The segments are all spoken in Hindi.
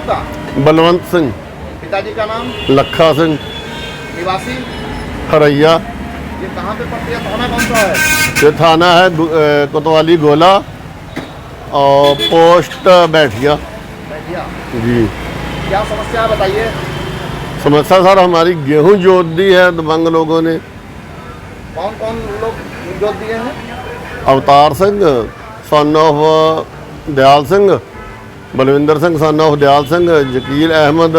आपका? बलवंत सिंह। पिताजी का नाम? लखा सिंह। निवासी? हरैया। ये कहाँ पे पड़ती है, थाना कौन सा है? ये थाना है कोतवाली गोला और पोस्ट बैठिया। बैठिया। जी। क्या समस्या है बताइए? समस्या सर हमारी गेहूं जोत दी है दबंग लोगों ने। कौन कौन लोग जोत दिए हैं? Avtar Singh son of Dayal Singh, Balwinder Singh son of Dayal Singh, Jakeel Ahmad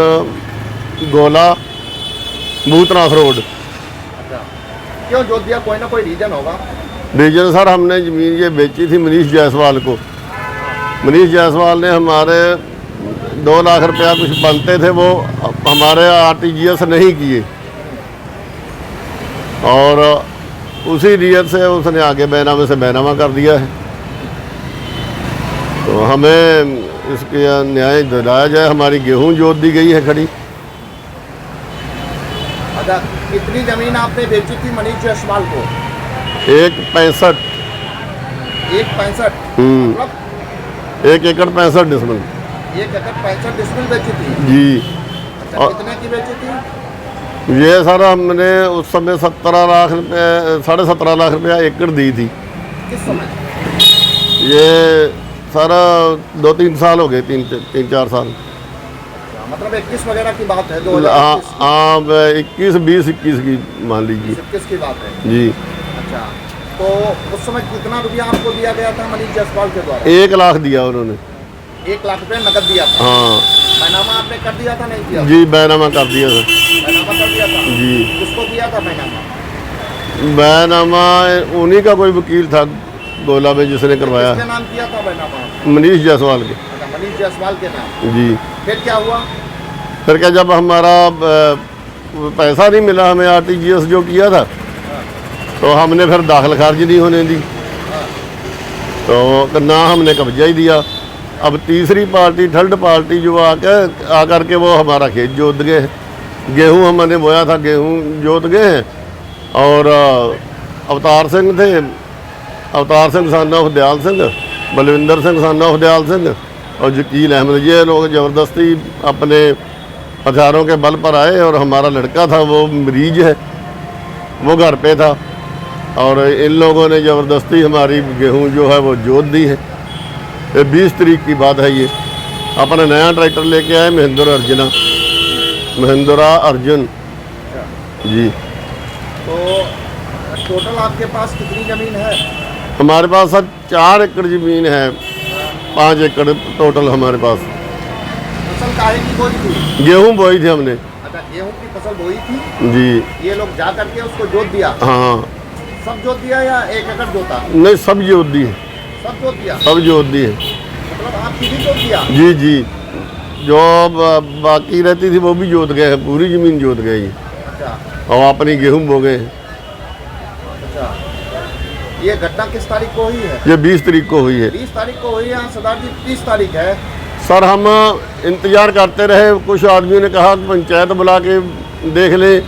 Gola, Bhootnath road. अच्छा, क्यों जोत दिया? कोई ना कोई रीजन होगा। रीजन सर हमने ज़मीन ये बेची थी मनीष जायसवाल को। मनीष जायसवाल ने हमारे 2 लाख रुपया कुछ बनते थे वो हमारे RTGS नहीं किए और उसी रीजन से उसने आगे बैनामे से बैनामा कर दिया है। तो हमें इसके न्याय दिलाया जाए। हमारी गेहूं जोत दी गई है खड़ी। अच्छा, कितनी जमीन आपने बेची थी मनीष जायसवाल को? 1.65। 1.65 मतलब 1 एकड़ 65 डिसमिल। 1 एकड़ 65 डिसमिल बेची थी जी। अच्छा, कितने की बेची थी? ये सर हमने उस समय 17 लाख रुपये 17.5 लाख रुपया एकड़ दी थी। किस समय? ये सारा 2-3 साल हो गए, 3-4 साल। अच्छा, मतलब 21 वगैरह की बात है? हाँ 21 की मान लीजिए। 21 की बात है जी। अच्छा, तो उस समय कितना रुपया आपको दिया गया था मनीष जायसवाल के द्वारा? 1 लाख दिया उन्होंने। 1 लाख रुपया नकद दिया था? हाँ बैनामा आपने कर दिया था नहीं किया? जी, बैनामा कर दिया था। बैनामा कर दिया था जी। किसको किया था बैनामा? बैनामा उन्हीं का कोई वकील था गोला में जिसने करवाया। किसके नाम किया था बैनामा? मनीष जायसवाल के। अच्छा, मनीष जायसवाल के नाम। जी। फिर क्या हुआ? फिर क्या, जब हमारा पैसा नहीं मिला हमें RTGS जो किया था तो हमने फिर दाखिल खारिज नहीं होने दी तो ना हमने कब्जा ही दिया। अब तीसरी पार्टी, थर्ड पार्टी जो आकर के वो हमारा खेत जोत गए हैं। गेहूं हमने बोया था, गेहूं जोत गए हैं। और अवतार सिंह थे, Avtar Singh son of Dayal Singh, Balwinder Singh son of Dayal Singh और जकील अहमद, ये लोग ज़बरदस्ती अपने हथियारों के बल पर आए। और हमारा लड़का था वो मरीज है, वो घर पे था और इन लोगों ने ज़बरदस्ती हमारी गेहूं जो है वो जोत दी है। ये 20 तारीख की बात है। ये अपना नया ट्रैक्टर लेके आए, महिंद्रा अर्जुन। जी। तो टोटल आपके पास कितनी जमीन है? हमारे पास सर 4 एकड़ ज़मीन है, 5 एकड़ टोटल हमारे पास। फसल काहे की बोई थी? गेहूं बोई थी हमने। अच्छा, गेहूं की फसल बोई थी? जी। ये लोग जा करके उसको जोत दिया? हाँ। सब जोत दिया या 1 एकड़ जोता? नहीं, सब जोत दी है। सब जोत दिया? सब जोत दी है। मतलब आपकी भी जोत दिया? जी जी। जो बाकी रहती थी वो भी जोत गए हैं, पूरी ज़मीन जोत गई है। अच्छा और अपनी गेहूं बो गए हैं। अच्छा, ये घटना किस तारीख को हुई है? ये 20 तारीख को हुई है। 20 तारीख को हुई है सरदार जी, 30 तारीख है। सर हम इंतज़ार करते रहे, कुछ आदमियों ने कहा कि पंचायत बुला के देख ले,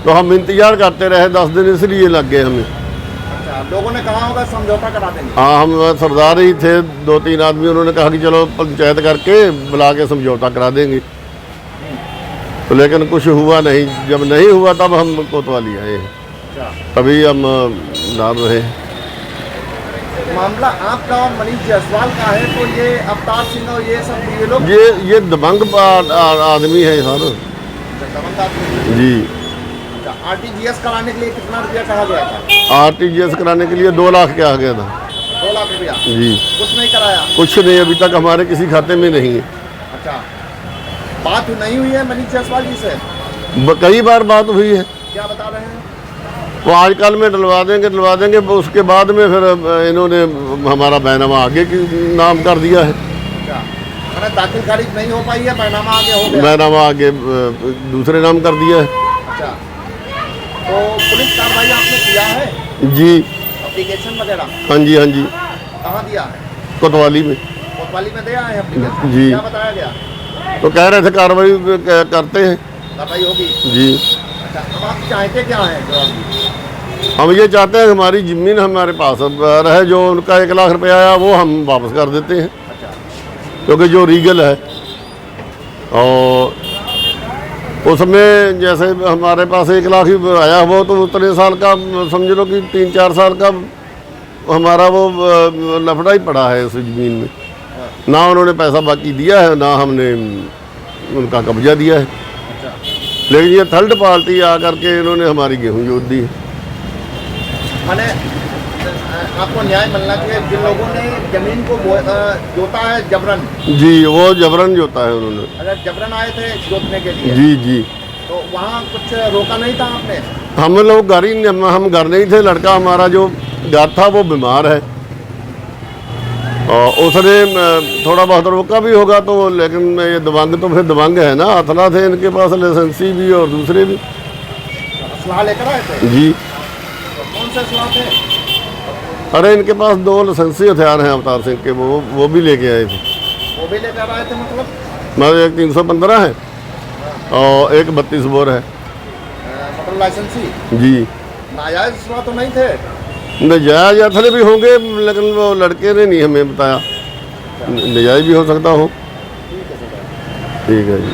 तो हम इंतज़ार करते रहे 10 दिन, इसलिए लग गए हमें। अच्छा, लोगों ने कहा होगा समझौता करा देंगे? हाँ, हम सरदार ही थे, 2-3 आदमी, उन्होंने कहा कि चलो पंचायत करके बुला के समझौता करा देंगे। तो लेकिन कुछ हुआ नहीं। जब नहीं हुआ तब हम कोतवाली आए हैं, अच्छा, तभी हम डाल रहे हैं। मामला आपका और मनीष जायसवाल का है, तो ये अवतार सिंह और ये सब ये लोग ये दबंग आदमी है सर। दबंग आदमी। जी। अच्छा, RTGS कराने के लिए कितना रुपया कहा गया था? RTGS कराने के लिए 2 लाख कहा गया था। 2 लाख रुपया? जी। कुछ नहीं कराया? कुछ नहीं, अभी तक हमारे किसी खाते में नहीं है। अच्छा, बात नहीं हुई है मनीष जायसवाल जी से? कई बार बात हुई है। क्या बता रहे हैं? वो आजकल में डलवा देंगे, उसके बाद में फिर इन्होंने हमारा बैनामा आगे की नाम कर दिया है। अच्छा, मैंने दाखिल खारिज नहीं हो पाई है, बैनामा आगे हो गया? बैनामा आगे दूसरे नाम कर दिया है। अच्छा, तो पुलिस कार्रवाई आपने किया है? जी। एप्लीकेशन वगैरह? हाँ जी, हाँ जी। कहाँ दिया है? कोतवाली में। कोतवाली में दिया है एप्लीकेशन? जी। क्या बताया गया? तो कह रहे थे कार्रवाई करते हैं। कार्रवाई होगी? जी। अच्छा, अब आप चाहते क्या हैं जवाब? हम ये चाहते हैं हमारी ज़मीन हमारे पास रहे, जो उनका 1 लाख रुपया आया वो हम वापस कर देते हैं, अच्छा, क्योंकि जो रीगल है और उसमें जैसे हमारे पास 1 लाख ही आया वो, तो उतने साल का समझ लो कि 3-4 साल का हमारा वो लफड़ा ही पड़ा है उस ज़मीन में। ना उन्होंने पैसा बाकी दिया है, ना हमने उनका कब्जा दिया है। अच्छा, लेकिन ये थर्ड पार्टी आकर के इन्होंने हमारी गेहूं जोत दी है। माने आपको न्याय मिलना चाहिए। जिन लोगों ने जमीन को जोता है जबरन, जी, वो जबरन जोता है उन्होंने। अगर जबरन आए थे जोतने के लिए, जी जी। तो वहाँ कुछ रोका नहीं था आपने? हम लोग हम घर नहीं थे। लड़का हमारा जो घर था वो बीमार है, और उसने थोड़ा बहुत रोका भी होगा तो, लेकिन ये दबंग तो फिर दबंग है ना। असला थे इनके पास, लाइसेंसी भी और दूसरे भी। असलाह लेकर आए थे? जी। तो कौन से असलाह थे? अरे इनके पास 2 लाइसेंसी हथियार हैं अवतार सिंह के, वो भी लेके आए थे। वो भी लेकर आए थे मतलब? मतलब एक 315 है और एक 32 बोर है। मतलब लाइसेंसी? जी। नाजायज असलाह तो नहीं थे? नजायज असले भी होंगे, लेकिन वो लड़के ने नहीं हमें बताया। नजायज भी हो सकता हो। ठीक है सर। ठीक है जी।